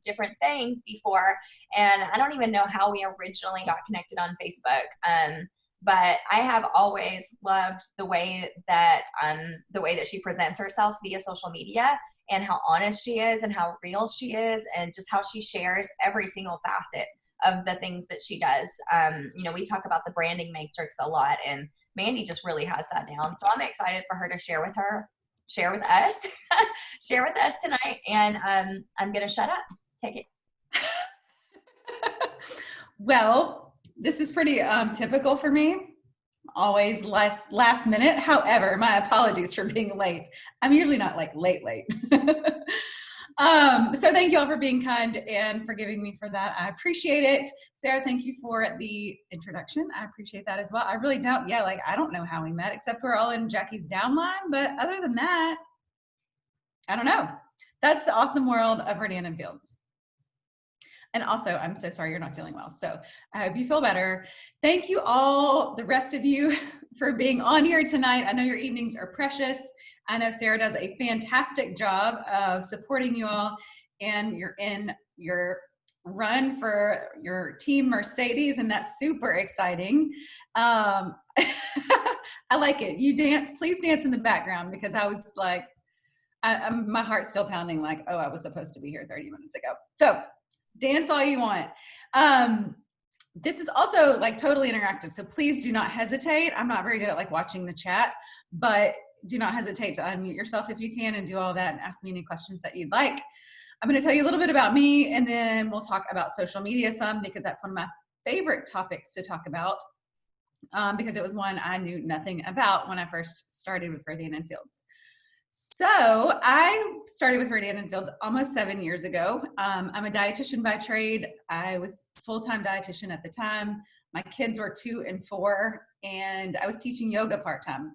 different things before. And I don't even know how we originally got connected on Facebook. But I have always loved the way that she presents herself via social media, and how honest she is and how real she is, and just how she shares every single facet of the things that she does. We talk about the branding matrix a lot, and Mandy just really has that down. So I'm excited for her to share with us, share with us tonight. And I'm going to shut up. Take it. Well, this is pretty typical for me. Always last minute. However, my apologies for being late. I'm usually not like late. So thank you all for being kind and forgiving me for that. I appreciate it. Sarah, thank you for the introduction. I appreciate that as well. I really don't. Yeah, like I don't know how we met, except we're all in Jackie's downline. But other than that, I don't know. That's the awesome world of Verdan and Fields. And also, I'm so sorry you're not feeling well. So I hope you feel better. Thank you all, the rest of you, for being on here tonight. I know your evenings are precious. I know Sarah does a fantastic job of supporting you all, and you're in your run for your team Mercedes, and that's super exciting. I like it. You dance, please dance in the background, because I was like, my heart's still pounding like, oh, I was supposed to be here 30 minutes ago. So dance all you want. This is also like totally interactive, so please do not hesitate. I'm not very good at like watching the chat, but do not hesitate to unmute yourself if you can and do all that and ask me any questions that you'd like. I'm going to tell you a little bit about me, and then we'll talk about social media some, because that's one of my favorite topics to talk about, because it was one I knew nothing about when I first started with Verdan and Fields. So I started with Verdan and Fields almost 7 years ago. I'm a dietitian by trade. I was full-time dietitian at the time. My kids were 2 and 4, and I was teaching yoga part-time.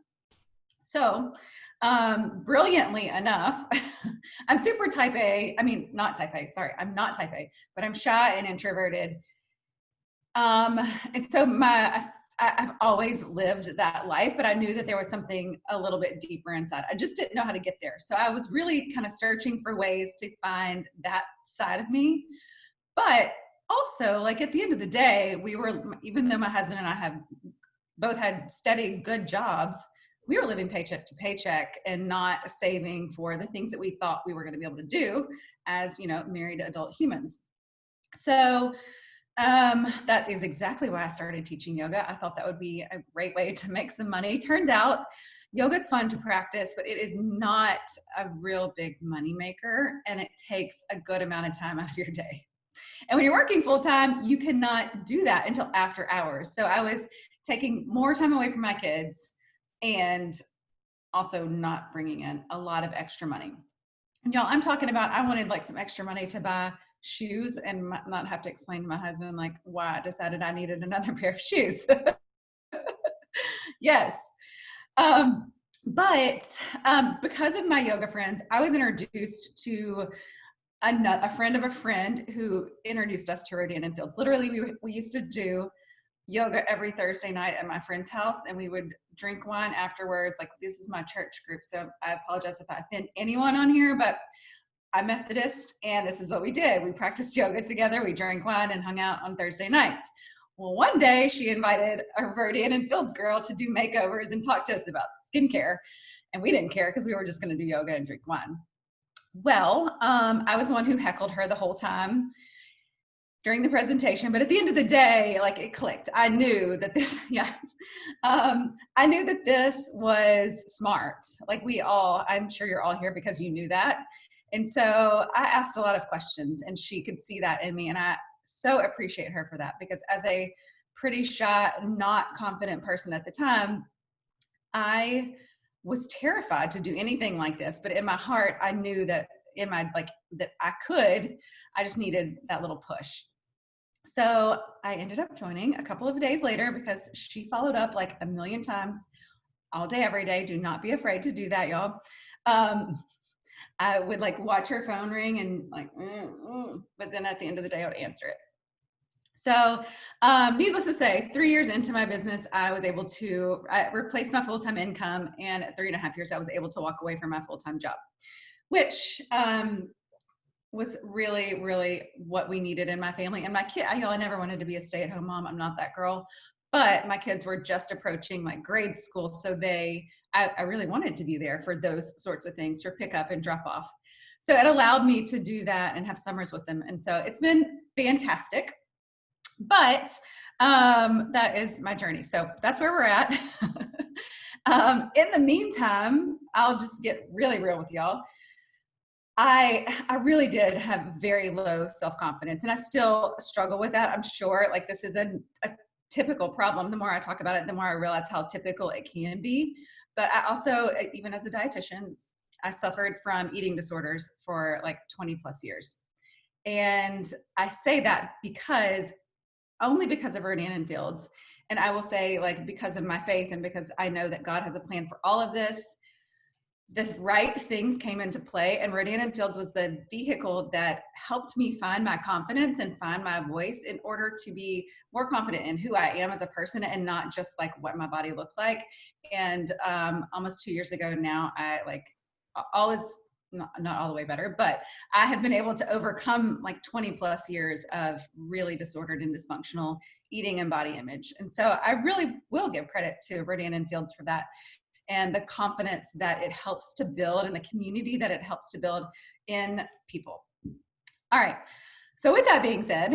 So brilliantly enough, I'm super type A. I mean, not type A, sorry. I'm not type A, but I'm shy and introverted. And so I've always lived that life, but I knew that there was something a little bit deeper inside. I just didn't know how to get there. So I was really kind of searching for ways to find that side of me. But also, like at the end of the day, even though my husband and I both had steady, good jobs, we were living paycheck to paycheck and not saving for the things that we thought we were going to be able to do as, married adult humans. So that is exactly why I started teaching yoga. I thought that would be a great way to make some money. Turns out yoga is fun to practice, but it is not a real big money maker, and it takes a good amount of time out of your day. And when you're working full time, you cannot do that until after hours. So I was taking more time away from my kids and also not bringing in a lot of extra money. And y'all, I'm talking about, I wanted like some extra money to buy shoes and not have to explain to my husband like why I decided I needed another pair of shoes. Yes. But because of my yoga friends, I was introduced to a friend of a friend who introduced us to Verdan and Fields. Literally, we used to do yoga every Thursday night at my friend's house, and we would drink wine afterwards. Like, this is my church group, so I apologize if I offend anyone on here, but I'm Methodist, and this is what we did. We practiced yoga together, we drank wine and hung out on Thursday nights. Well, one day she invited a Verdan and Fields girl to do makeovers and talk to us about skincare, and we didn't care because we were just going to do yoga and drink wine. Well, I was the one who heckled her the whole time during the presentation, but at the end of the day, like, it clicked. I knew that this, I knew that this was smart. Like, I'm sure you're all here because you knew that. And so I asked a lot of questions, and she could see that in me. And I so appreciate her for that, because as a pretty shy, not confident person at the time, I was terrified to do anything like this. But in my heart, I knew that that I just needed that little push. So I ended up joining a couple of days later, because she followed up like a million times all day, every day. Do not be afraid to do that, y'all. I would like watch her phone ring and like, but then at the end of the day, I would answer it. So needless to say, 3 years into my business, I was able to replace my full-time income. And at 3.5 years, I was able to walk away from my full-time job, which was really, really what we needed in my family. And my kid, I never wanted to be a stay-at-home mom. I'm not that girl. But my kids were just approaching like grade school. So I really wanted to be there for those sorts of things, for pick up and drop off. So it allowed me to do that and have summers with them. And so it's been fantastic. But that is my journey. So that's where we're at. In the meantime, I'll just get really real with y'all. I really did have very low self-confidence, and I still struggle with that. I'm sure like this is a typical problem. The more I talk about it, the more I realize how typical it can be. But I also, even as a dietitian, I suffered from eating disorders for like 20 plus years. And I say that only because of Rodan and Fields. And I will say, like, because of my faith and because I know that God has a plan for all of this, the right things came into play. And Rodan and Fields was the vehicle that helped me find my confidence and find my voice in order to be more confident in who I am as a person and not just like what my body looks like. And almost 2 years ago now, I like all is not all the way better, but I have been able to overcome like 20 plus years of really disordered and dysfunctional eating and body image. And so I really will give credit to Rodan and Fields for that, and the confidence that it helps to build and the community that it helps to build in people. All right. So with that being said,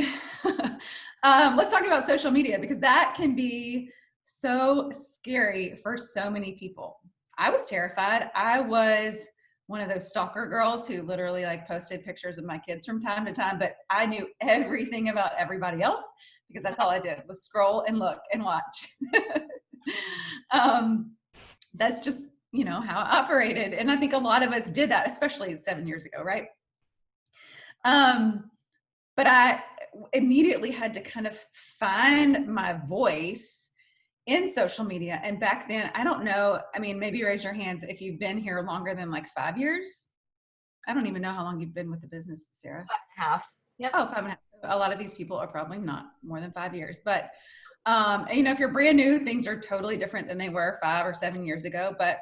let's talk about social media, because that can be so scary for so many people. I was terrified. I was one of those stalker girls who literally like posted pictures of my kids from time to time, but I knew everything about everybody else because that's all I did was scroll and look and watch. That's just, how I operated. And I think a lot of us did that, especially 7 years ago, right? But I immediately had to kind of find my voice in social media. And back then, I don't know, I mean, maybe raise your hands if you've been here longer than like 5 years. I don't even know how long you've been with the business, Sarah. 5.5. Yep. Oh, 5.5. A lot of these people are probably not more than 5 years, but if you're brand new, things are totally different than they were 5 or 7 years ago, but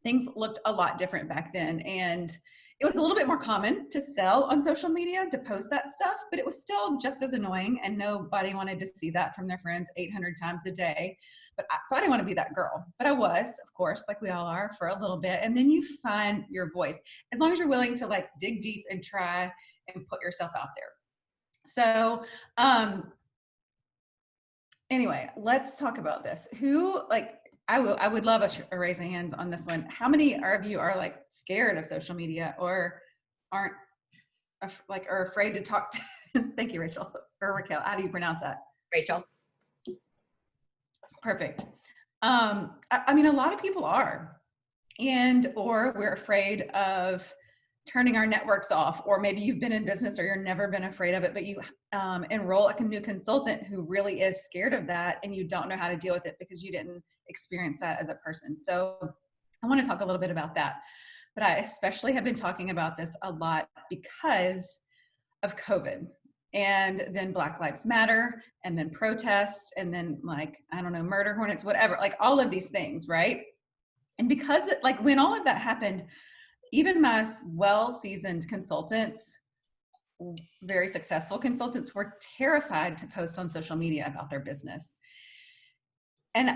things looked a lot different back then. And it was a little bit more common to sell on social media, to post that stuff, but it was still just as annoying, and nobody wanted to see that from their friends 800 times a day. So I didn't want to be that girl, but I was, of course, like we all are, for a little bit. And then you find your voice, as long as you're willing to like dig deep and try and put yourself out there. So, anyway, let's talk about this. I would love a raise of hands on this one. How many of you are like scared of social media or aren't are afraid to talk to, thank you, Rachel, or Raquel. How do you pronounce that? Rachel. Perfect. I mean, a lot of people are, or we're afraid of turning our networks off, or maybe you've been in business or you've never been afraid of it, but you enroll like a new consultant who really is scared of that, and you don't know how to deal with it because you didn't experience that as a person. So I want to talk a little bit about that, but I especially have been talking about this a lot because of COVID, and then Black Lives Matter, and then protests, and then murder hornets, whatever, like all of these things, right? And because when all of that happened, even my well-seasoned consultants, very successful consultants, were terrified to post on social media about their business. And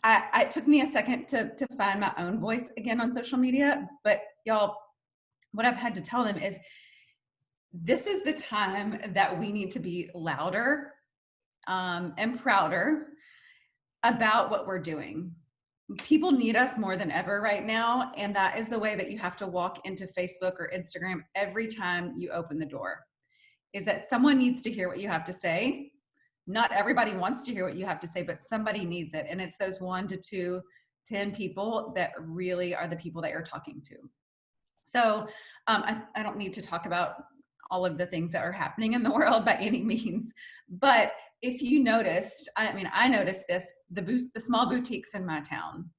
it took me a second to find my own voice again on social media. But y'all, what I've had to tell them is this is the time that we need to be louder and prouder about what we're doing. People need us more than ever right now. And that is the way that you have to walk into Facebook or Instagram every time you open the door, is that someone needs to hear what you have to say. Not everybody wants to hear what you have to say, but somebody needs it. And it's those 1 to 2, 10 people that really are the people that you're talking to. So I don't need to talk about all of the things that are happening in the world by any means, but if you noticed, I noticed this, the small boutiques in my town,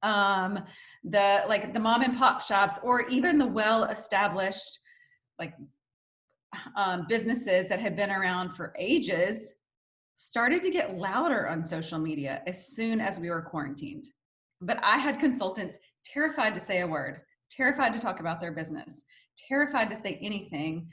the mom and pop shops, or even the well-established businesses that have been around for ages, started to get louder on social media as soon as we were quarantined. But I had consultants terrified to say a word, terrified to talk about their business, terrified to say anything.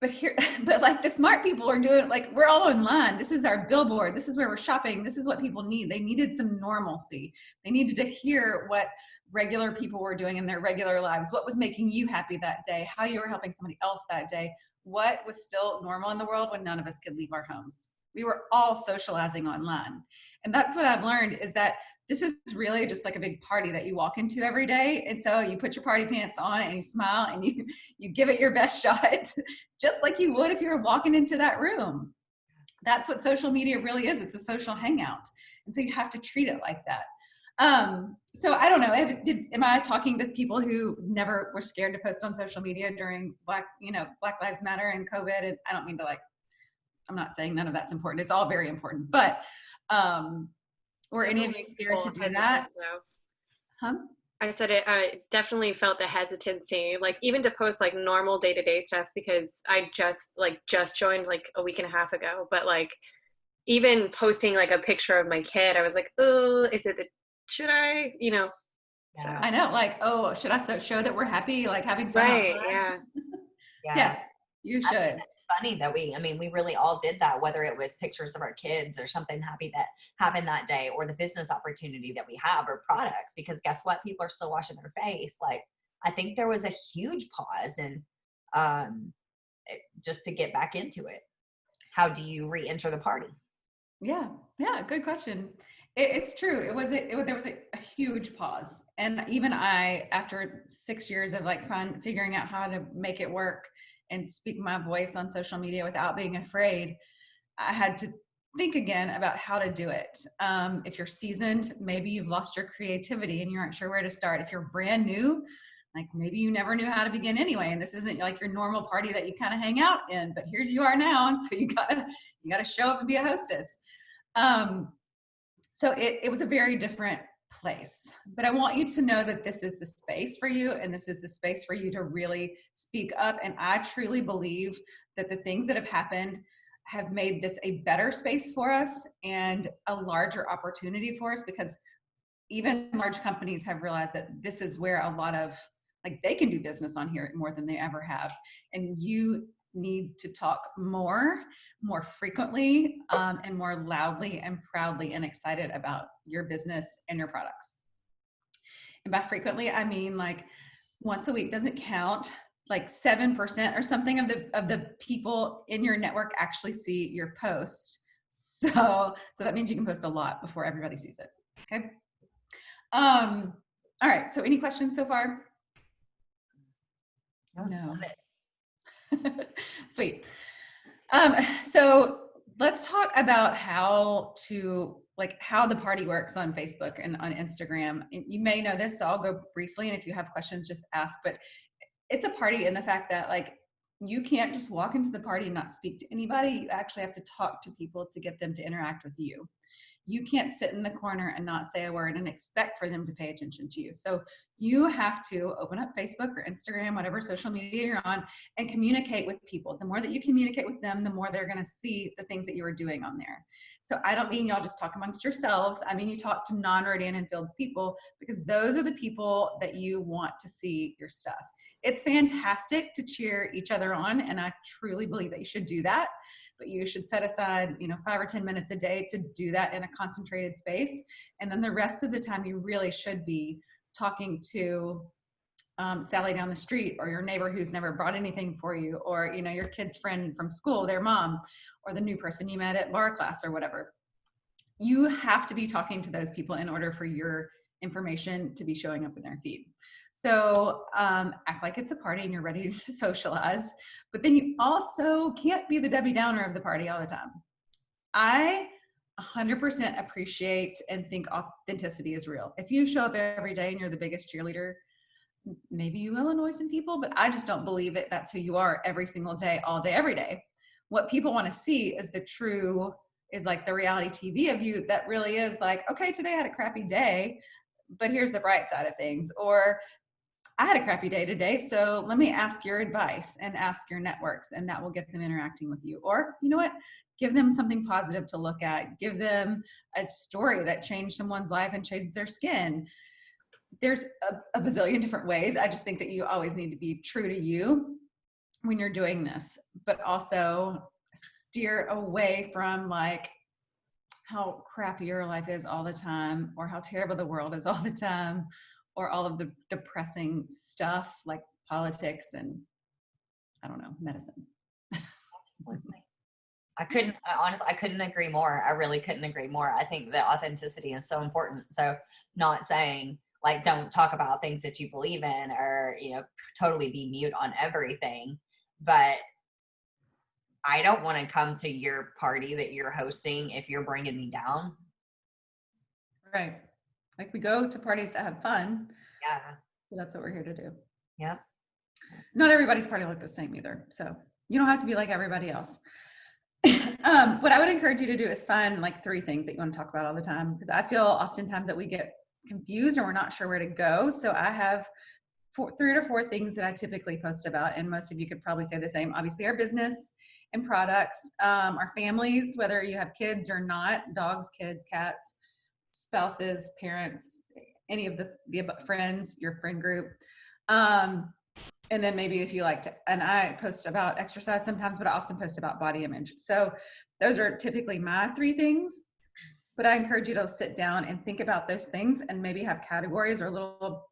But like the smart people are doing, like, we're all online. This is our billboard. This is where we're shopping. This is what people need. They needed some normalcy. They needed to hear what regular people were doing in their regular lives, what was making you happy that day, how you were helping somebody else that day, what was still normal in the world when none of us could leave our homes. We were all socializing online. And that's what I've learned, is that this is really just like a big party that you walk into every day. And so you put your party pants on and you smile and you give it your best shot, just like you would if you were walking into that room. That's what social media really is. It's a social hangout. And so you have to treat it like that. So I don't know, am I talking to people who never were scared to post on social media during Black Lives Matter and COVID? And I don't mean to, like, I'm not saying none of that's important. It's all very important, but, were any of you scared to do that? Huh? I said it, I definitely felt the hesitancy, like even to post like normal day-to-day stuff, because I just joined like a week and a half ago, but like even posting like a picture of my kid, I was like, oh, should I, Yeah. So. I know, like, oh, should I show that we're happy, like having fun? Right, outside? yeah. Yes, you should. I mean, it's funny that we really all did that, whether it was pictures of our kids or something happy that happened that day, or the business opportunity that we have, or products, because guess what? People are still washing their face. Like, I think there was a huge pause, and just to get back into it. How do you re-enter the party? Yeah, good question. It's true. There was a huge pause. And even I, after 6 years of like figuring out how to make it work and speak my voice on social media without being afraid, I had to think again about how to do it. If you're seasoned, maybe you've lost your creativity and you aren't sure where to start. If you're brand new, like maybe you never knew how to begin anyway, and this isn't like your normal party that you kind of hang out in, but here you are now, and so you gotta show up and be a hostess. So it was a very different place, but I want you to know that this is the space for you, and this is the space for you to really speak up. And I truly believe that the things that have happened have made this a better space for us and a larger opportunity for us, because even large companies have realized that this is where a lot of, like, they can do business on here more than they ever have. And you need to talk more frequently, and more loudly and proudly and excited about your business and your products. And by frequently, I mean like once a week doesn't count. Like 7% or something of the people in your network actually see your post. So that means you can post a lot before everybody sees it. Okay. All right. So any questions so far? No. Sweet. So let's talk about how the party works on Facebook and on Instagram. You may know this, so I'll go briefly, and if you have questions, just ask. But it's a party in the fact that, like, you can't just walk into the party and not speak to anybody. You actually have to talk to people to get them to interact with you. You can't sit in the corner and not say a word and expect for them to pay attention to you. So you have to open up Facebook or Instagram, whatever social media you're on, and communicate with people. The more that you communicate with them, the more they're going to see the things that you are doing on there. So I don't mean y'all just talk amongst yourselves. I mean, you talk to non-Rodian and Fields people, because those are the people that you want to see your stuff. It's fantastic to cheer each other on, and I truly believe that you should do that. But you should set aside, 5 or 10 minutes a day to do that in a concentrated space. And then the rest of the time, you really should be talking to Sally down the street, or your neighbor who's never brought anything for you, or your kid's friend from school, their mom, or the new person you met at bar class or whatever. You have to be talking to those people in order for your information to be showing up in their feed. So act like it's a party and you're ready to socialize, but then you also can't be the Debbie Downer of the party all the time. I 100% appreciate and think authenticity is real. If you show up every day and you're the biggest cheerleader, maybe you will annoy some people, but I just don't believe that that's who you are every single day, all day, every day. What people want to see is like the reality TV of you that really is like, okay, today I had a crappy day, but here's the bright side of things. Or I had a crappy day today, so let me ask your advice and ask your networks, and that will get them interacting with you. Or, you know what? Give them something positive to look at. Give them a story that changed someone's life and changed their skin. there's a bazillion different ways. I just think that you always need to be true to you when you're doing this, but also steer away from like how crappy your life is all the time, or how terrible the world is all the time, or all of the depressing stuff like politics and, I don't know, medicine. Absolutely. I couldn't agree more. I really couldn't agree more. I think that authenticity is so important. So not saying like, don't talk about things that you believe in, or, totally be mute on everything. But I don't want to come to your party that you're hosting if you're bringing me down. Right. Like, we go to parties to have fun. Yeah. So that's what we're here to do. Yeah. Not everybody's party look the same either. So you don't have to be like everybody else. What I would encourage you to do is find like 3 things that you want to talk about all the time, because I feel oftentimes that we get confused or we're not sure where to go. So I have 3 to 4 things that I typically post about, and most of you could probably say the same. Obviously, our business and products, our families, whether you have kids or not, dogs, kids, cats, spouses, parents, any of the friends, your friend group. And then maybe if you like to, and I post about exercise sometimes, but I often post about body image. So those are typically my 3 things, but I encourage you to sit down and think about those things and maybe have categories or little,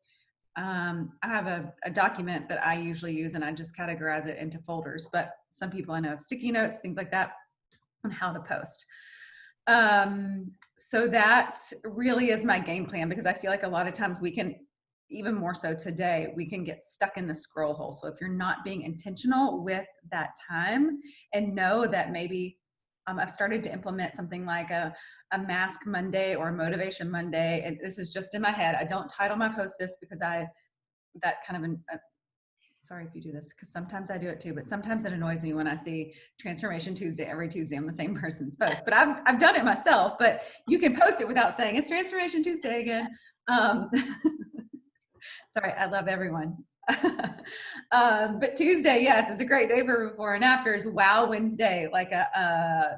I have a document that I usually use, and I just categorize it into folders, but some people I know have sticky notes, things like that, on how to post. So that really is my game plan, because I feel like a lot of times we can, even more so today, we can get stuck in the scroll hole. So if you're not being intentional with that time, and know that maybe I've started to implement something like a Mask Monday or a Motivation Monday. And this is just in my head. I don't title my post this because sorry if you do this, because sometimes I do it too, but sometimes it annoys me when I see Transformation Tuesday every Tuesday on the same person's post. But I've done it myself, but you can post it without saying it's Transformation Tuesday again. Sorry, I love everyone. But Tuesday, yes, is a great day for before and afters. Wow Wednesday, like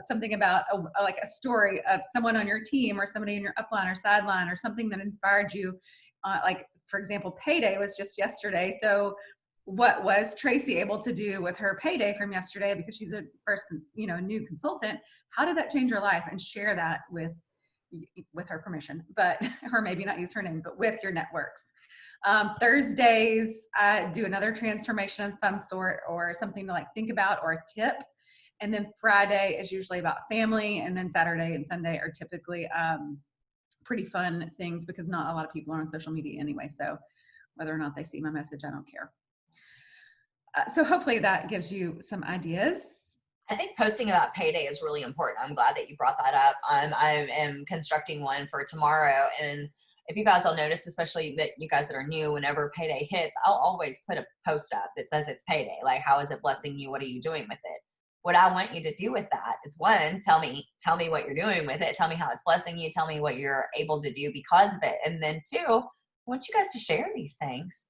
something about like a story of someone on your team or somebody in your upline or sideline, or something that inspired you. Like, for example, payday was just yesterday. So what was Tracy able to do with her payday from yesterday, because she's a new consultant? How did that change her life? And share that with her permission, but, or maybe not use her name, but with your networks. Thursdays, I do another transformation of some sort, or something to like think about, or a tip. And then Friday is usually about family. And then Saturday and Sunday are typically pretty fun things, because not a lot of people are on social media anyway. So whether or not they see my message, I don't care. So hopefully that gives you some ideas. I think posting about payday is really important. I'm glad that you brought that up. I am constructing one for tomorrow, and if you guys will notice, especially that you guys that are new, whenever payday hits, I'll always put a post up that says it's payday. Like, how is it blessing you? What are you doing with it? What I want you to do with that is, 1, tell me what you're doing with it. Tell me how it's blessing you. Tell me what you're able to do because of it. And then 2, I want you guys to share these things,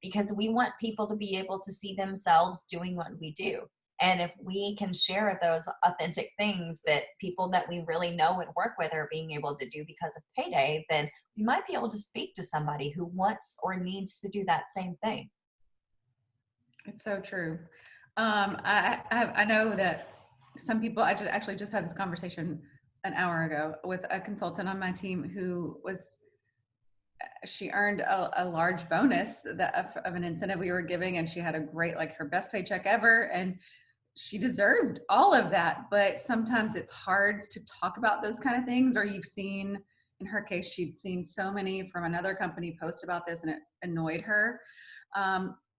because we want people to be able to see themselves doing what we do. And if we can share those authentic things that people that we really know and work with are being able to do because of payday, then we might be able to speak to somebody who wants or needs to do that same thing. It's so true. I know that some people, I just had this conversation an hour ago with a consultant on my team who she earned a large bonus of an incentive we were giving, and she had a great, like, her best paycheck ever, and she deserved all of that. But sometimes it's hard to talk about those kind of things, or you've seen, in her case, she'd seen so many from another company post about this, and it annoyed her.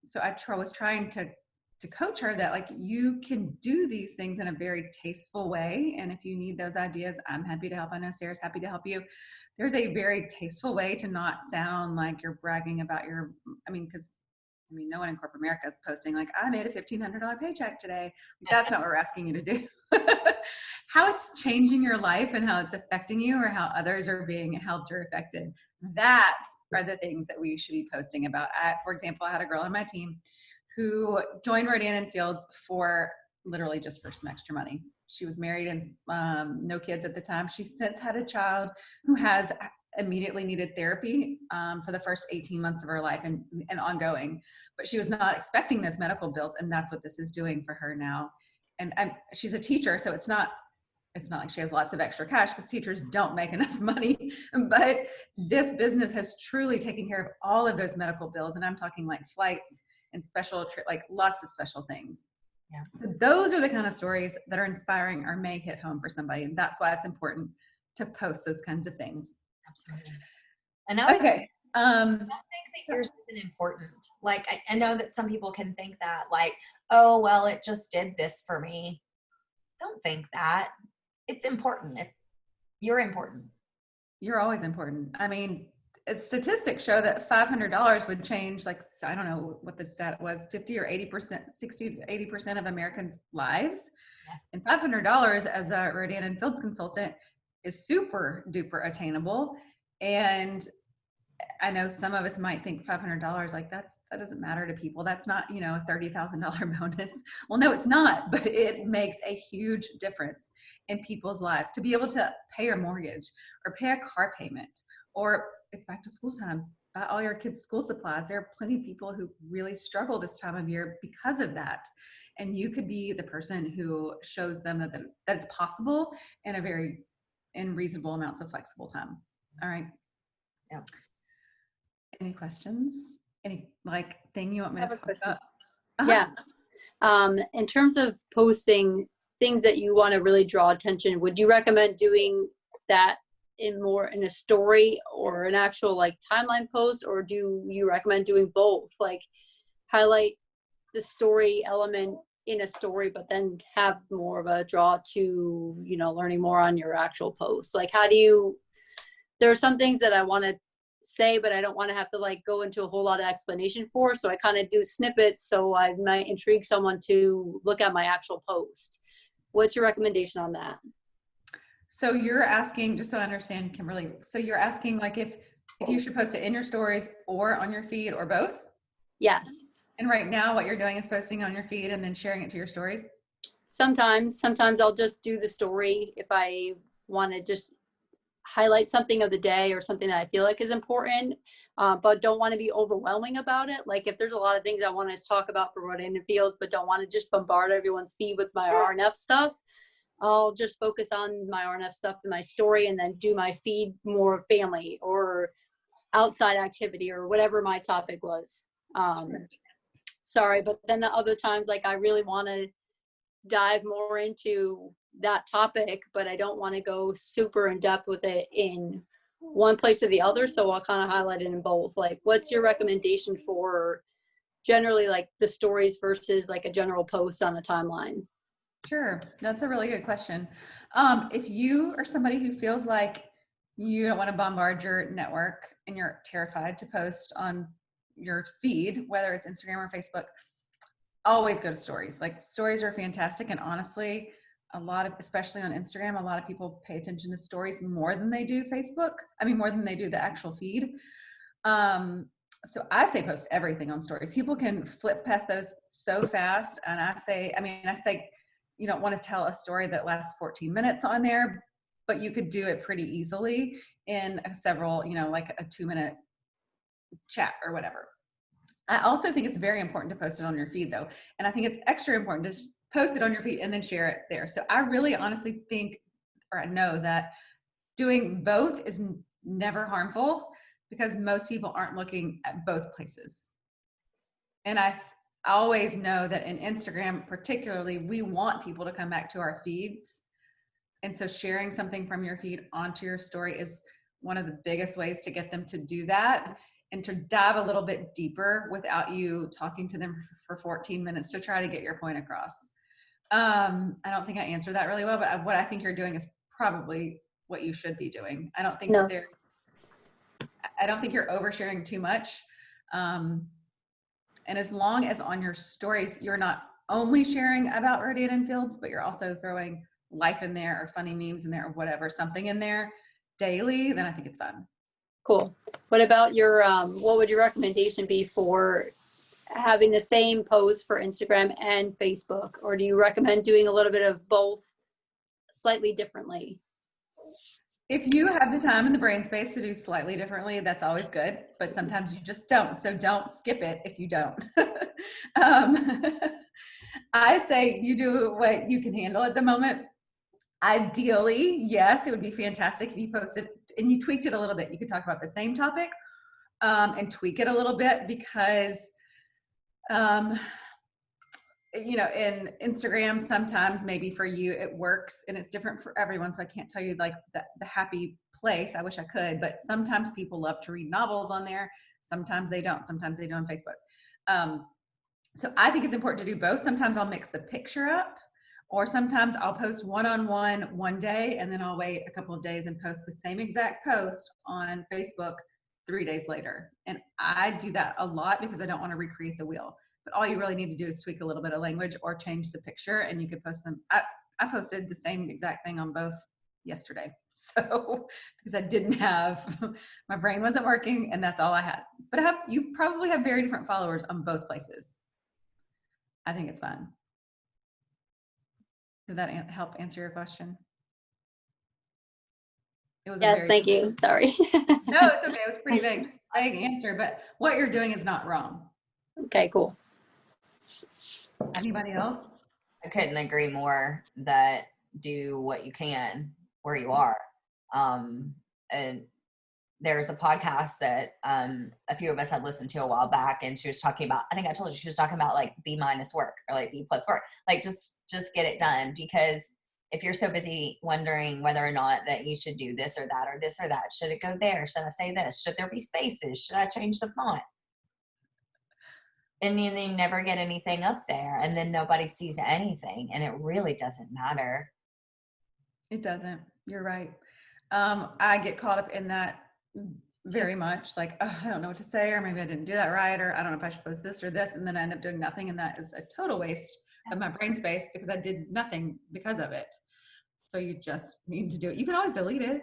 So I was trying to coach her that, like, you can do these things in a very tasteful way. And if you need those ideas, I'm happy to help. I know Sarah's happy to help you. There's a very tasteful way to not sound like you're bragging about because no one in corporate America is posting like, I made a $1,500 paycheck today. That's not what we're asking you to do. How it's changing your life and how it's affecting you, or how others are being helped or affected. That are the things that we should be posting about. For example, I had a girl on my team who joined Rodan & Fields for literally just for some extra money. She was married and no kids at the time. She's since had a child who has immediately needed therapy for the first 18 months of her life and ongoing, but she was not expecting those medical bills. And that's what this is doing for her now. And she's a teacher, so it's not like she has lots of extra cash, because teachers don't make enough money, but this business has truly taken care of all of those medical bills. And I'm talking like flights and special like lots of special things. Yeah. So those are the kind of stories that are inspiring or may hit home for somebody. And that's why it's important to post those kinds of things. Absolutely. And I okay. don't think that yours isn't important. Like, I know that some people can think that, like, oh, well, it just did this for me. Don't think that. It's important. You're important. You're always important. I mean, statistics show that $500 would change, like, I don't know what the stat was, 50 or 80%, 60 to 80% of Americans' lives. Yeah. And $500 as a Rodan and Fields consultant is super duper attainable. And I know some of us might think $500, like that doesn't matter to people. That's not, a $30,000 bonus. Well, no, it's not, but it makes a huge difference in people's lives to be able to pay your mortgage or pay a car payment, or it's back to school time, buy all your kids' school supplies. There are plenty of people who really struggle this time of year because of that. And you could be the person who shows them that it's possible in reasonable amounts of flexible time. All right. Yeah. Any questions? Any thing you want me to talk about? Yeah. In terms of posting things that you want to really draw attention, would you recommend doing that in a story or an actual timeline post, or do you recommend doing both? Like highlight the story element in a story, but then have more of a draw to, learning more on your actual post. Like there are some things that I want to say, but I don't want to have to go into a whole lot of explanation for. So I kind of do snippets so I might intrigue someone to look at my actual post. What's your recommendation on that? So you're asking, just so I understand, Kimberly, so you're asking if you should post it in your stories or on your feed or both? Yes. And right now what you're doing is posting on your feed and then sharing it to your stories? Sometimes I'll just do the story if I want to just highlight something of the day or something that I feel like is important, but don't want to be overwhelming about it. Like if there's a lot of things I want to talk about for Rodan and Fields, but don't want to just bombard everyone's feed with my RNF stuff, I'll just focus on my RNF stuff in my story and then do my feed more family or outside activity or whatever my topic was. Sorry, but then the other times, I really want to dive more into that topic, but I don't want to go super in depth with it in one place or the other. So I'll kind of highlight it in both. What's your recommendation for generally the stories versus a general post on a timeline? Sure. That's a really good question. If you are somebody who feels like you don't want to bombard your network and you're terrified to post on your feed, whether it's Instagram or Facebook, always go to stories. Stories are fantastic. And honestly, especially on Instagram, a lot of people pay attention to stories more than they do Facebook. More than they do the actual feed. So I say post everything on stories. People can flip past those so fast. And I say, you don't want to tell a story that lasts 14 minutes on there, but you could do it pretty easily in several, a 2-minute chat or whatever. I also think it's very important to post it on your feed though. And I think it's extra important to post it on your feed and then share it there. So I really honestly think, or I know that doing both is never harmful because most people aren't looking at both places. And I always know that in Instagram particularly, we want people to come back to our feeds. And so sharing something from your feed onto your story is one of the biggest ways to get them to do that and to dive a little bit deeper without you talking to them for 14 minutes to try to get your point across. I don't think I answered that really well, but what I think you're doing is probably what you should be doing. I don't think I don't think you're oversharing too much. And as long as on your stories, you're not only sharing about Rodan and Fields, but you're also throwing life in there or funny memes in there or whatever, something in there daily, then I think it's fun. Cool. What about your, what would your recommendation be for having the same post for Instagram and Facebook? Or do you recommend doing a little bit of both slightly differently? If you have the time and the brain space to do slightly differently, that's always good, but sometimes you just don't. So don't skip it if you don't. um, I say you do what you can handle at the moment. Ideally, yes, it would be fantastic if you posted and you tweaked it a little bit. You could talk about the same topic and tweak it a little bit because, you know, in Instagram, sometimes maybe for you it works and it's different for everyone. So I can't tell you like the happy place. I wish I could, but sometimes people love to read novels on there. Sometimes they don't. Sometimes they do on Facebook. So I think it's important to do both. Sometimes I'll mix the picture up, or sometimes I'll post one-on-one one day and then I'll wait a couple of days and post the same exact post on Facebook 3 days later. And I do that a lot because I don't want to recreate the wheel. But all you really need to do is tweak a little bit of language or change the picture and you could post them. I posted the same exact thing on both yesterday. So because I didn't have, my brain wasn't working and that's all I had. But you probably have very different followers on both places. I think it's fun. Did that help answer your question? It was Yes, thank you. Sorry. No, it's okay. It was a pretty big answer, but what you're doing is not wrong. Okay, cool. Anybody else? I couldn't agree more that do what you can where you are. And there's a podcast that a few of us had listened to a while back, and she was talking about, I think I told you, she was talking about like B- work or like B+ work, like just get it done. Because if you're so busy wondering whether or not that you should do this or that or this or that, should it go there? Should I say this? Should there be spaces? Should I change the font? And then you never get anything up there, and then nobody sees anything, and it really doesn't matter. It doesn't. You're right. I get caught up in that very much, like, oh, I don't know what to say, or maybe I didn't do that right, or I don't know if I should post this or this, and then I end up doing nothing, and that is a total waste of my brain space because I did nothing because of it. So you just need to do it. You can always delete it.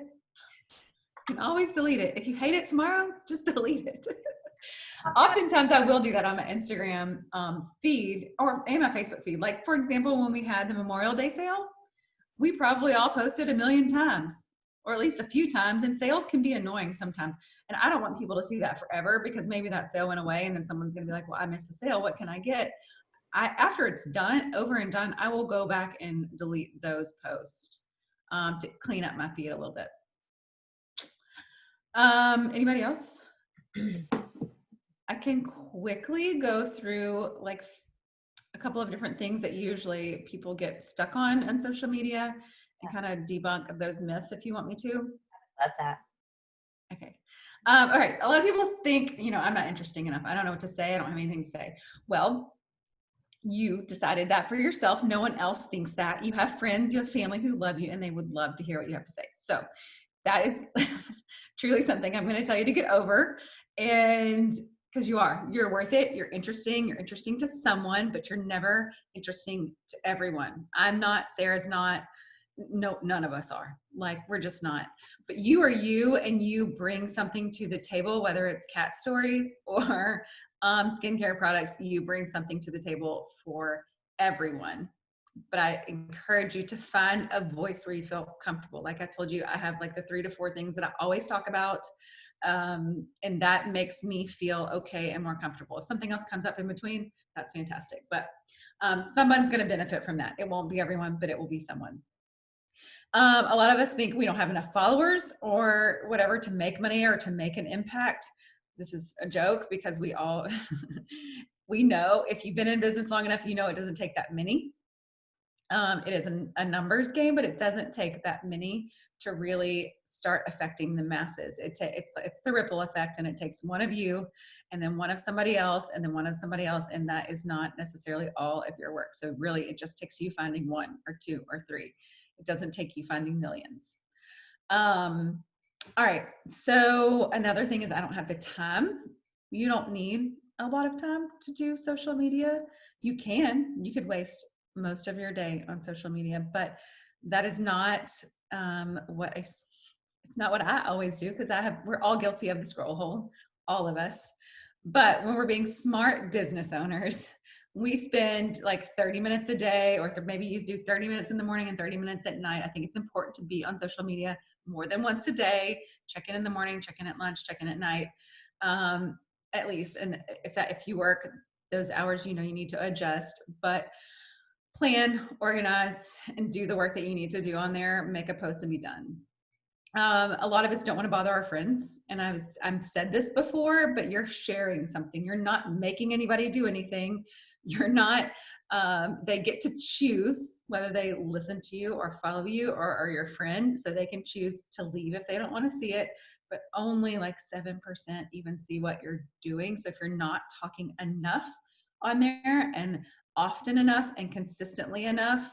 You can always delete it. If you hate it tomorrow, just delete it. Oftentimes I will do that on my Instagram feed and my Facebook feed. Like, for example, when we had the Memorial Day sale, we probably all posted 1 million times, or at least a few times, and sales can be annoying sometimes. And I don't want people to see that forever because maybe that sale went away and then someone's going to be like, well, I missed the sale. What can I get? After it's done, over and done, I will go back and delete those posts to clean up my feed a little bit. Anybody else? I can quickly go through like a couple of different things that usually people get stuck on social media and kind of debunk those myths if you want me to. Love that. Okay. All right. A lot of people think, you know, I'm not interesting enough. I don't know what to say. I don't have anything to say. Well, you decided that for yourself. No one else thinks that. You have friends, you have family who love you, and they would love to hear what you have to say. So that is truly something I'm going to tell you to get over. And because you're worth it. You're interesting to someone, but you're never interesting to everyone. I'm not, Sarah's not, no, none of us are. Like, we're just not. But you are you, and you bring something to the table, whether it's cat stories or skincare products. You bring something to the table for everyone. But I encourage you to find a voice where you feel comfortable. Like I told you, I have like the 3 to 4 things that I always talk about. And that makes me feel okay and more comfortable. If something else comes up in between, that's fantastic. But someone's going to benefit from that. It won't be everyone, but it will be someone. A lot of us think we don't have enough followers or whatever to make money or to make an impact. This is a joke because we all, we know if you've been in business long enough, you know it doesn't take that many. It is a numbers game, but it doesn't take that many to really start affecting the masses. It's the ripple effect, and it takes one of you, and then one of somebody else, and then one of somebody else, and that is not necessarily all of your work. So really, it just takes you finding 1 or 2 or 3. It doesn't take you finding millions. All right. So another thing is I don't have the time. You don't need a lot of time to do social media. You could waste most of your day on social media, but that is not it's not what I always do, because we're all guilty of the scroll hole, all of us. But when we're being smart business owners, we spend like 30 minutes a day, or maybe you do 30 minutes in the morning and 30 minutes at night. I think it's important to be on social media more than once a day. Check in the morning, check in at lunch, check in at night, at least. And if you work those hours, you need to adjust, but plan, organize, and do the work that you need to do on there. Make a post and be done. A lot of us don't want to bother our friends. And I've said this before, but you're sharing something. You're not making anybody do anything. You're not, they get to choose whether they listen to you or follow you or are your friend. So they can choose to leave if they don't want to see it, but only like 7% even see what you're doing. So if you're not talking enough on there and often enough and consistently enough,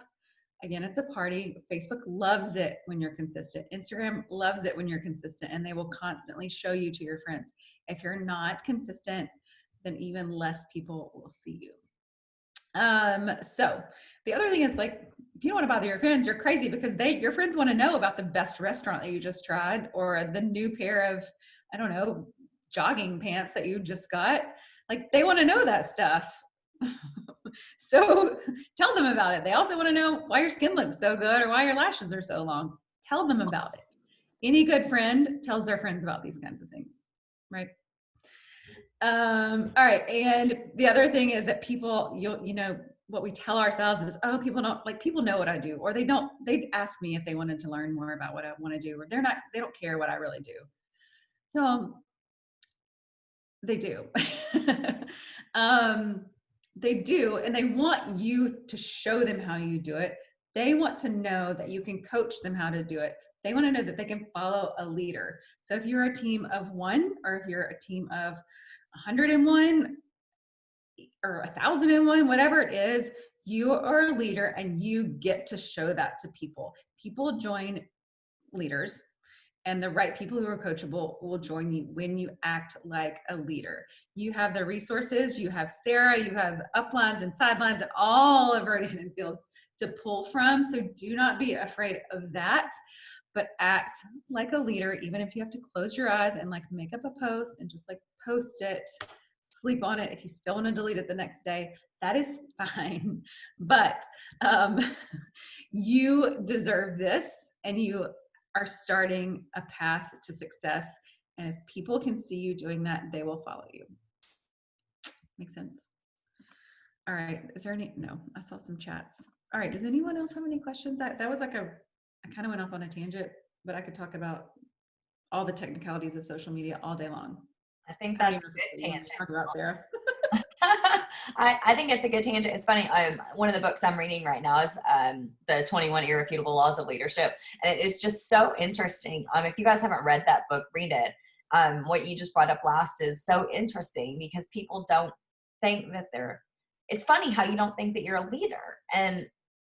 again, it's a party. Facebook loves it when you're consistent. Instagram loves it when you're consistent, and they will constantly show you to your friends. If you're not consistent, then even less people will see you. So the other thing is, like, if you don't want to bother your friends, you're crazy, because your friends want to know about the best restaurant that you just tried, or the new pair of, I don't know, jogging pants that you just got. Like, they want to know that stuff. So tell them about it. They also want to know why your skin looks so good or why your lashes are so long. Tell them about it. Any good friend tells their friends about these kinds of things, right? All right. And the other thing is that people, what we tell ourselves is, oh, people know what I do, or they'd ask me if they wanted to learn more about what I want to do, or they don't care what I really do. No, they do. They do, and they want you to show them how you do it. They want to know that you can coach them how to do it. They want to know that they can follow a leader. So if you're a team of 1, or if you're a team of 101 or 1,001, whatever it is, you are a leader and you get to show that to people. People join leaders, and the right people who are coachable will join you when you act like a leader. You have the resources, you have Sarah, you have uplines and sidelines and all of Vernon and Fields to pull from. So do not be afraid of that, but act like a leader, even if you have to close your eyes and like make up a post and just like post it, sleep on it. If you still want to delete it the next day, that is fine. But you deserve this, and you are starting a path to success. And if people can see you doing that, they will follow you. Make sense? All right. Is there any? No, I saw some chats. All right. Does anyone else have any questions? That was like I kind of went off on a tangent, but I could talk about all the technicalities of social media all day long. I think that's a good tangent. Talk about, Sarah. I think it's a good tangent. It's funny. One of the books I'm reading right now is the 21 Irrefutable Laws of Leadership. And it is just so interesting. If you guys haven't read that book, read it. What you just brought up last is so interesting, because people don't think that it's funny how you don't think that you're a leader. And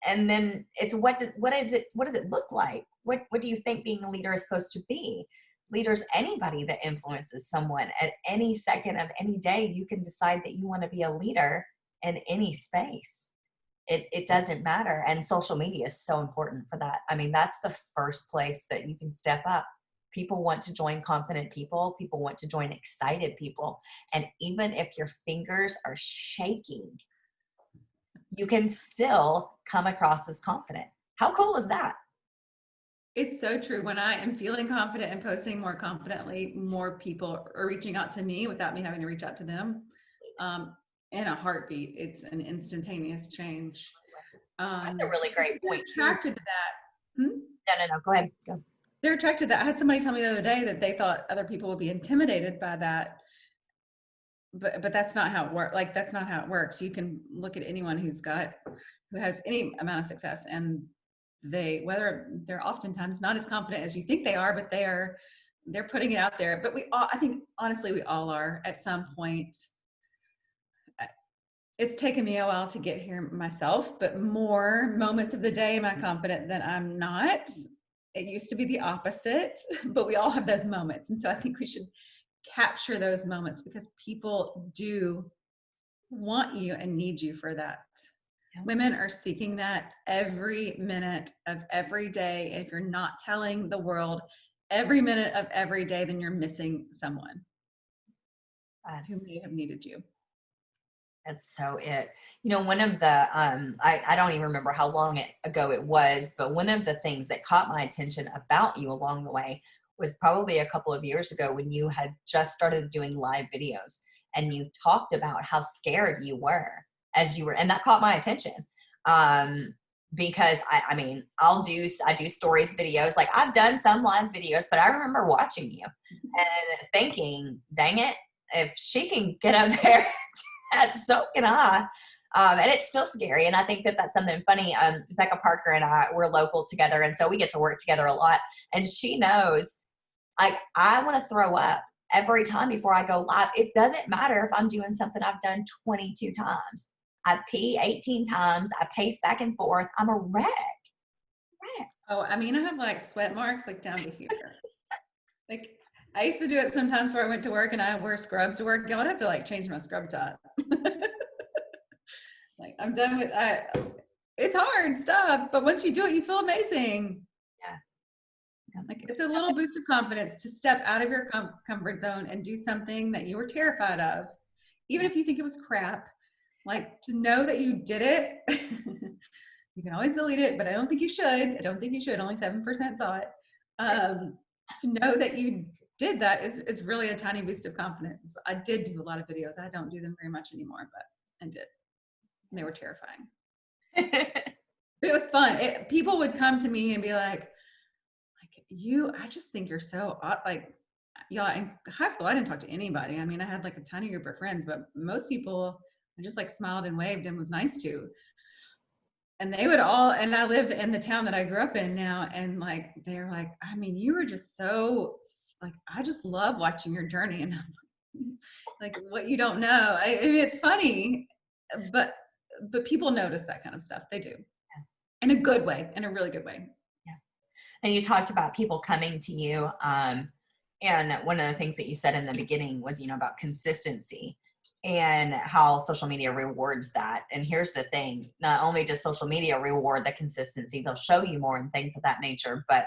then it's what does it look like? What do you think being a leader is supposed to be? Leaders, anybody that influences someone at any second of any day. You can decide that you want to be a leader in any space. It doesn't matter. And social media is so important for that. I mean, that's the first place that you can step up. People want to join confident people. People want to join excited people. And even if your fingers are shaking, you can still come across as confident. How cool is that? It's so true. When I am feeling confident and posting more confidently, more people are reaching out to me without me having to reach out to them. In a heartbeat, it's an instantaneous change. That's a really great point. Attracted to that. No. Go ahead. Go. They're attracted to that. I had somebody tell me the other day that they thought other people would be intimidated by that. But that's not how it works. Like, that's not how it works. You can look at anyone who has any amount of success, and whether they're oftentimes not as confident as you think they are, but they're putting it out there. But I think honestly, we all are at some point. It's taken me a while to get here myself, but more moments of the day am I confident than I'm not. It used to be the opposite, but we all have those moments. And so I think we should capture those moments, because people do want you and need you for that. Yeah. Women are seeking that every minute of every day. And if you're not telling the world every minute of every day, then you're missing someone who may have needed you. That's so it. You know, one of the I don't even remember how long ago it was, but one of the things that caught my attention about you along the way was probably a couple of years ago when you had just started doing live videos and you talked about how scared you were as you were, and that caught my attention. Um, because I mean, I do stories videos, like I've done some live videos, but I remember watching you and thinking, dang it, if she can get up there, so can I. And it's still scary. And I think that that's something funny. Becca Parker and I, we're local together. And so we get to work together a lot. And she knows, like, I want to throw up every time before I go live. It doesn't matter if I'm doing something I've done 22 times. I pee 18 times. I pace back and forth. I'm a wreck. Oh, I mean, I have like sweat marks like down to here. Like I used to do it sometimes before I went to work and I wear scrubs to work. Y'all have to like change my scrub top. Like I'm done with it's hard stuff, but once you do it, you feel amazing. Yeah. Like it's a little boost of confidence to step out of your comfort zone and do something that you were terrified of. Even if you think it was crap, like to know that you did it. You can always delete it, but I don't think you should. I don't think you should. Only 7% saw it. To know that you did that is really a tiny boost of confidence. I did do a lot of videos. I don't do them very much anymore, but I did. And they were terrifying. It was fun. People would come to me and be like, I just think you're so like, y'all in high school, I didn't talk to anybody. I mean, I had like a tiny group of friends, but most people I just like smiled and waved and was nice to. And they would all, and I live in the town that I grew up in now. And like, they're like, I mean, you were just so like, I just love watching your journey. And I'm like, what you don't know. I mean, it's funny, but people notice that kind of stuff. They do. Yeah. In a good way, in a really good way. Yeah. And you talked about people coming to you. And one of the things that you said in the beginning was, you know, about consistency and how social media rewards that. And here's the thing, not only does social media reward the consistency, they'll show you more and things of that nature. But,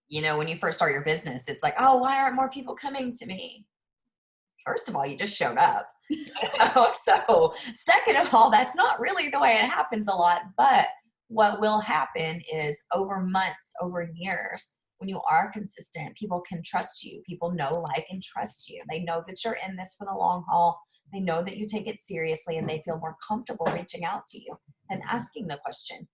you know, when you first start your business, it's like, oh, why aren't more people coming to me? First of all, you just showed up. You know? So second of all, that's not really the way it happens a lot. But what will happen is over months, over years, when you are consistent, people can trust you. People know, like, and trust you. They know that you're in this for the long haul. They know that you take it seriously, and they feel more comfortable reaching out to you and asking the question.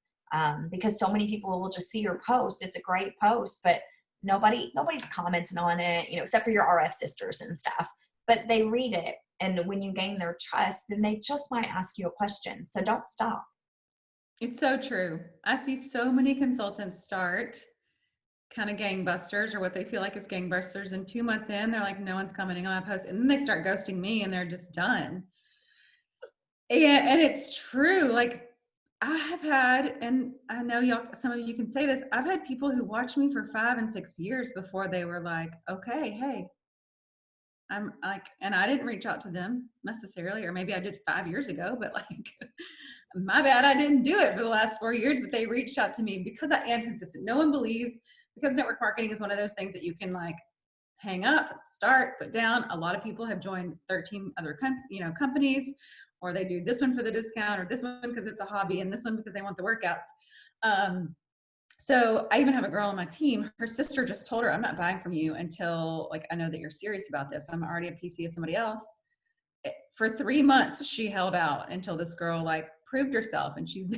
Because so many people will just see your post. It's a great post, but nobody's commenting on it, you know, except for your RF sisters and stuff. But they read it, and when you gain their trust, then they just might ask you a question. So don't stop. It's so true. I see so many consultants start kind of gangbusters, or what they feel like is gangbusters, and 2 months in, they're like, no one's commenting on my post, and then they start ghosting me, and they're just done. And it's true. Like I have had, and I know y'all, some of you can say this, I've had people who watched me for 5 and 6 years before they were like, okay, hey, I'm like, and I didn't reach out to them necessarily, or maybe I did 5 years ago, but like, my bad, I didn't do it for the last 4 years, but they reached out to me because I am consistent. No one believes, because network marketing is one of those things that you can like hang up, start, put down. A lot of people have joined 13 other companies, or they do this one for the discount, or this one because it's a hobby, and this one because they want the workouts. So I even have a girl on my team, her sister just told her, I'm not buying from you until like I know that you're serious about this. I'm already a PC of somebody else. For 3 months, she held out until this girl like proved herself, and she's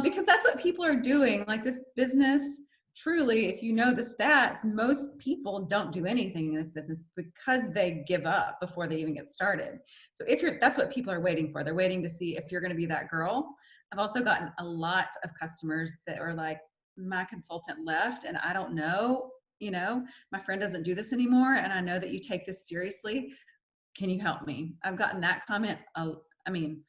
because that's what people are doing. Like this business, truly, if you know the stats, most people don't do anything in this business because they give up before they even get started. So that's what people are waiting for. They're waiting to see if you're going to be that girl. I've also gotten a lot of customers that are like, my consultant left and I don't know, my friend doesn't do this anymore, and I know that you take this seriously. Can you help me? I've gotten that comment. I mean,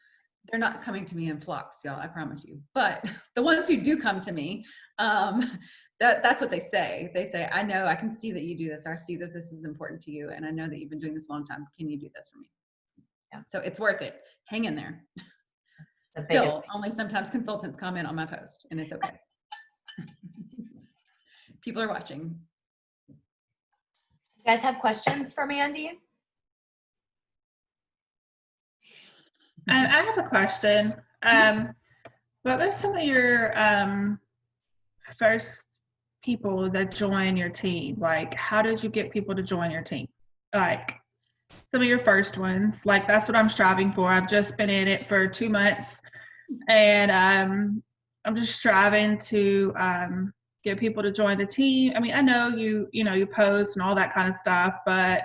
they're not coming to me in flocks, y'all, I promise you. But the ones who do come to me, that's what they say. They say, I know, I can see that you do this. Or I see that this is important to you. And I know that you've been doing this a long time. Can you do this for me? Yeah. So it's worth it. Hang in there. Still, only sometimes consultants comment on my post, and it's okay. People are watching. You guys have questions for Mandy? I have a question. What are some of your first people that join your team? Like, how did you get people to join your team? Like, some of your first ones. Like, that's what I'm striving for. I've just been in it for 2 months, and I'm just striving to get people to join the team. I mean, I know you post and all that kind of stuff, but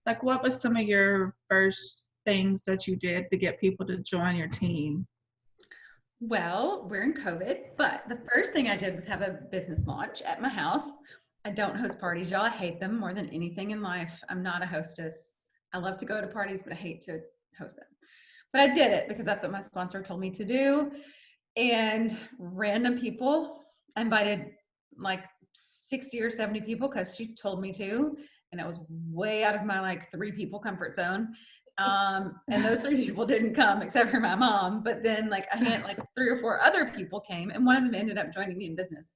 like, what was some of your first things that you did to get people to join your team? Well, we're in COVID, but the first thing I did was have a business launch at my house. I don't host parties, y'all. I hate them more than anything in life. I'm not a hostess. I love to go to parties, but I hate to host them. But I did it because that's what my sponsor told me to do. And random people, I invited like 60 or 70 people because she told me to. And it was way out of my like 3 people comfort zone. And those 3 people didn't come except for my mom. But then like I had like 3 or 4 other people came, and one of them ended up joining me in business.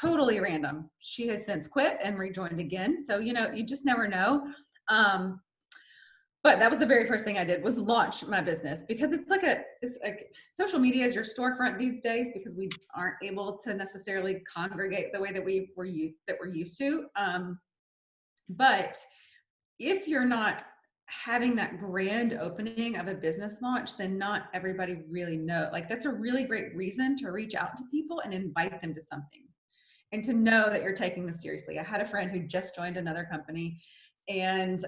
Totally random. She has since quit and rejoined again. So, you just never know. But that was the very first thing I did, was launch my business, because it's like social media is your storefront these days, because we aren't able to necessarily congregate the way that we're used to. But if you're not having that grand opening of a business launch, then not everybody really knows. Like, that's a really great reason to reach out to people and invite them to something, and to know that you're taking this seriously. I had a friend who just joined another company, and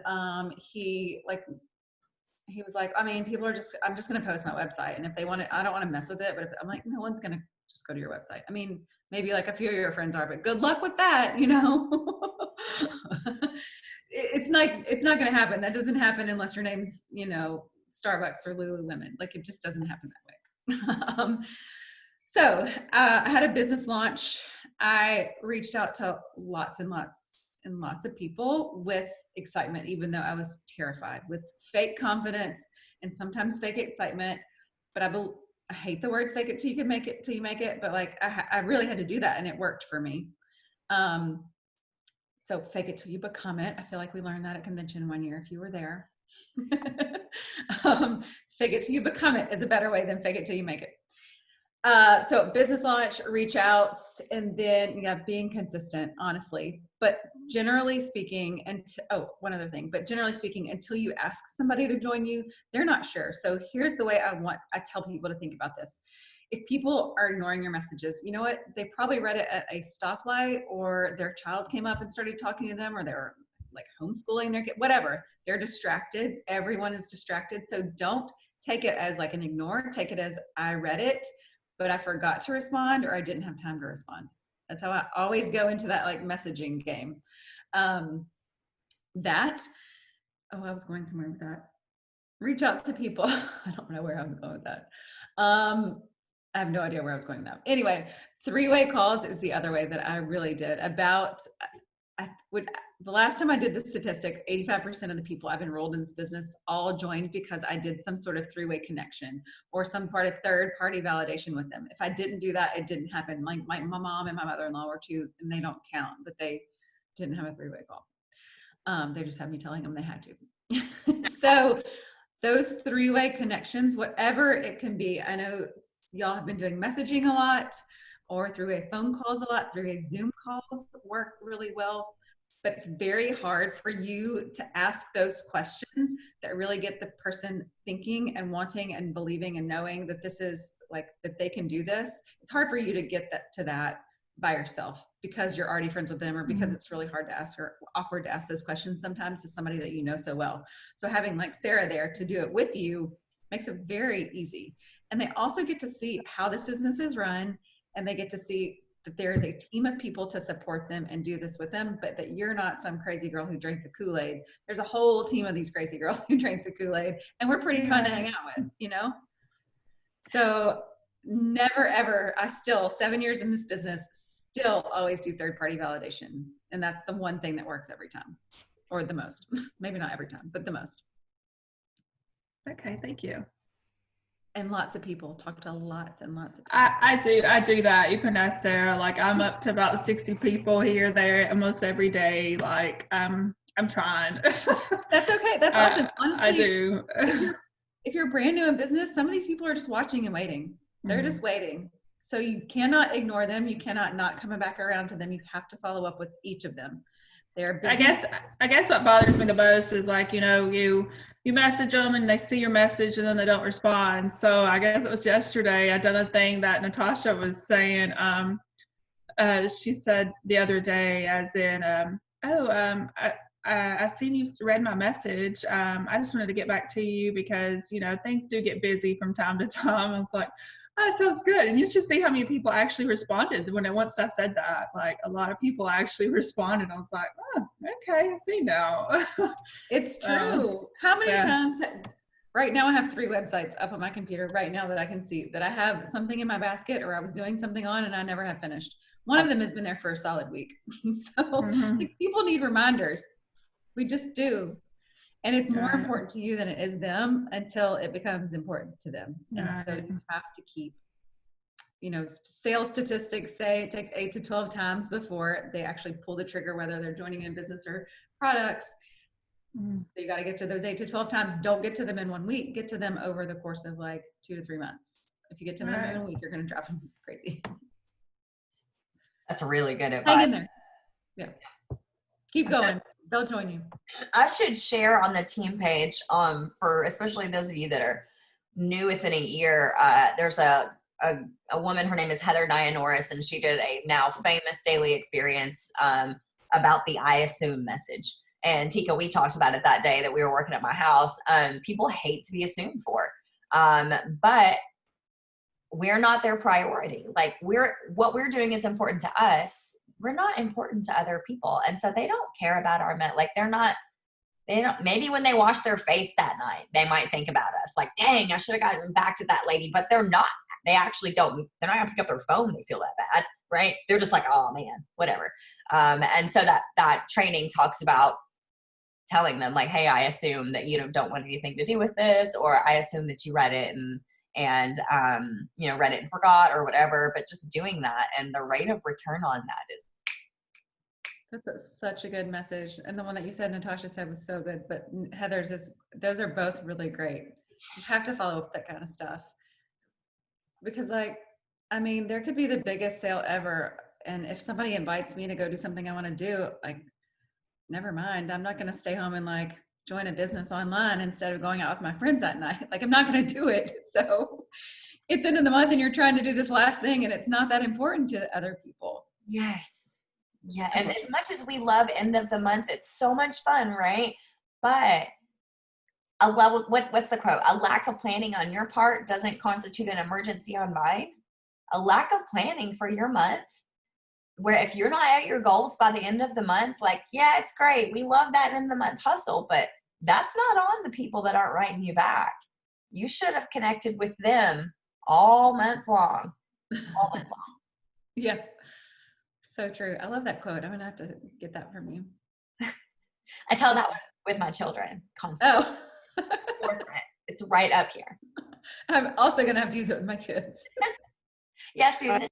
he was like, I mean, I'm just going to post my website, and if they want it, I don't want to mess with it. But I'm like, no one's going to just go to your website. I mean, maybe like a few of your friends are, but good luck with that, It's not going to happen. That doesn't happen unless your name's, Starbucks or Lululemon. Like, it just doesn't happen that way. So I had a business launch. I reached out to lots and lots and lots of people with excitement, even though I was terrified, with fake confidence and sometimes fake excitement. But I hate the words fake it till you can make it till you make it. But like, I really had to do that, and it worked for me. So fake it till you become it. I feel like we learned that at convention one year, if you were there. Fake it till you become it is a better way than fake it till you make it. So business launch, reach outs, and then being consistent, honestly. But generally speaking, one other thing, but generally speaking, until you ask somebody to join you, they're not sure. So here's the way I tell people to think about this. If people are ignoring your messages, you know what? They probably read it at a stoplight, or their child came up and started talking to them, or they're like homeschooling their kid, whatever. They're distracted. Everyone is distracted. So don't take it as like an ignore. Take it as, I read it, but I forgot to respond, or I didn't have time to respond. That's how I always go into that like messaging game. I was going somewhere with that. Reach out to people. I don't know where I was going with that. I have no idea where I was going with that. Anyway, 3-way calls is the other way that I really did. The last time I did the statistic, 85% of the people I've enrolled in this business all joined because I did some sort of 3-way connection or some part of third-party validation with them. If I didn't do that, it didn't happen. Like my mom and my mother-in-law were 2, and they don't count, but they didn't have a 3-way call. They just had me telling them they had to. So those 3-way connections, whatever it can be, I know y'all have been doing messaging a lot, or 3-way phone calls a lot, 3-way Zoom calls work really well. But it's very hard for you to ask those questions that really get the person thinking and wanting and believing and knowing that this is like, that they can do this. It's hard for you to get to that by yourself, because you're already friends with them, or because it's really hard to ask, or awkward to ask those questions sometimes to somebody that you know so well. So having like Sarah there to do it with you makes it very easy. And they also get to see how this business is run, and they get to see that there is a team of people to support them and do this with them, but that you're not some crazy girl who drank the Kool-Aid. There's a whole team of these crazy girls who drank the Kool-Aid, and we're pretty fun to hang out with, So never ever, 7 years in this business, still always do third-party validation. And that's the one thing that works every time, or the most. Maybe not every time, but the most. Okay, thank you. And lots of people, talk to lots and lots of people. I do that. You can ask Sarah. Like, I'm up to about 60 people here, there, almost every day. Like, I'm trying. That's okay. That's awesome. Honestly, I do. if you're brand new in business, some of these people are just watching and waiting. They're just waiting. So you cannot ignore them. You cannot not coming back around to them. You have to follow up with each of them. I guess what bothers me the most is like, you message them and they see your message and then they don't respond. So I guess it was yesterday I done a thing that Natasha was saying. She said the other day, as in, I seen you read my message. I just wanted to get back to you because, things do get busy from time to time. I was like, oh, sounds good. And you should see how many people actually responded once I said that. Like, a lot of people actually responded. I was like, oh, okay, I see now. It's true. How many times? Right now I have 3 websites up on my computer right now that I can see that I have something in my basket or I was doing something on and I never have finished. One of them has been there for a solid week. So like, people need reminders. We just do. And it's more important to you than it is them until it becomes important to them. And so you have to keep, sales statistics say it takes 8 to 12 times before they actually pull the trigger, whether they're joining in business or products. So you got to get to those 8 to 12 times. Don't get to them in 1 week. Get to them over the course of like 2 to 3 months. If you get to them in a week, you're going to drive them crazy. That's really good advice. Hang in there. Yeah. Keep going. They'll join you. I should share on the team page, for especially those of you that are new within a year. There's a woman, her name is Heather Nia Norris, and she did a now famous daily experience about the I assume message. And Tika, we talked about it that day that we were working at my house. People hate to be assumed for, but we're not their priority. Like what we're doing is important to us. We're not important to other people. And so they don't care about our like maybe when they wash their face that night, they might think about us like, dang, I should have gotten back to that lady, but they're not. They actually don't. They're not gonna pick up their phone. They feel that bad, right? They're just like, oh man, whatever. And so that training talks about telling them like, hey, I assume that you don't want anything to do with this, or I assume that you read it and read it and forgot or whatever, but just doing that and the rate of return on that is. That's such a good message. And the one that you said, Natasha said, was so good, but Heather's those are both really great. You have to follow up that kind of stuff because there could be the biggest sale ever. And if somebody invites me to go do something I want to do, like, never mind. I'm not going to stay home and join a business online instead of going out with my friends that night. Like, I'm not going to do it. So it's end of the month and you're trying to do this last thing and it's not that important to other people. Yes. Yeah. And as much as we love end of the month, it's so much fun, right? But what's the quote? A lack of planning on your part doesn't constitute an emergency on mine. A lack of planning for your month, where if you're not at your goals by the end of the month, it's great. We love that end of the month hustle, but that's not on the people that aren't writing you back. You should have connected with them all month long. Yeah. So true. I love that quote. I'm going to have to get that from you. I tell that one with my children constantly. Oh. It's right up here. I'm also going to have to use it with my kids. Yes, Susan.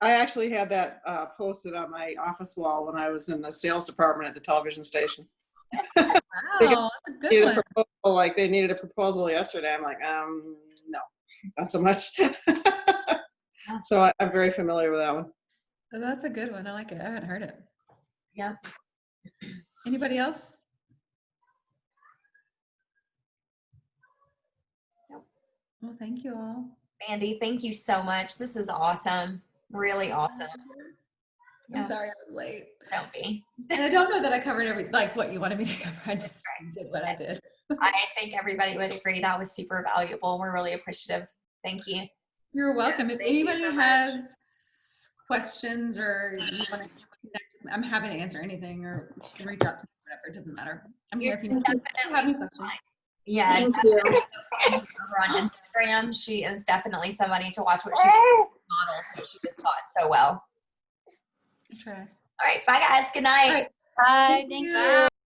I actually had that posted on my office wall when I was in the sales department at the television station. Wow, that's a good one. They needed a proposal yesterday. I'm like, no, not so much. So I'm very familiar with that one. Oh, that's a good one. I like it. I haven't heard it. Yeah. Anybody else? Nope. Well, thank you all. Mandy, thank you so much. This is awesome. Really awesome. I'm sorry I was late. Don't be. And I don't know that I covered what you wanted me to cover. I just did what I did. I think everybody would agree that was super valuable. We're really appreciative. Thank you. You're welcome. If anybody has questions or you want to connect, I'm happy to answer anything or you can reach out to me, whatever. It doesn't matter. I'm here if you have any questions. Yeah. Thank you. Over on Instagram, she is definitely somebody to watch what she models, what she was taught so well. Try. All right. Bye, guys. Good night. Right. Bye. Thank you.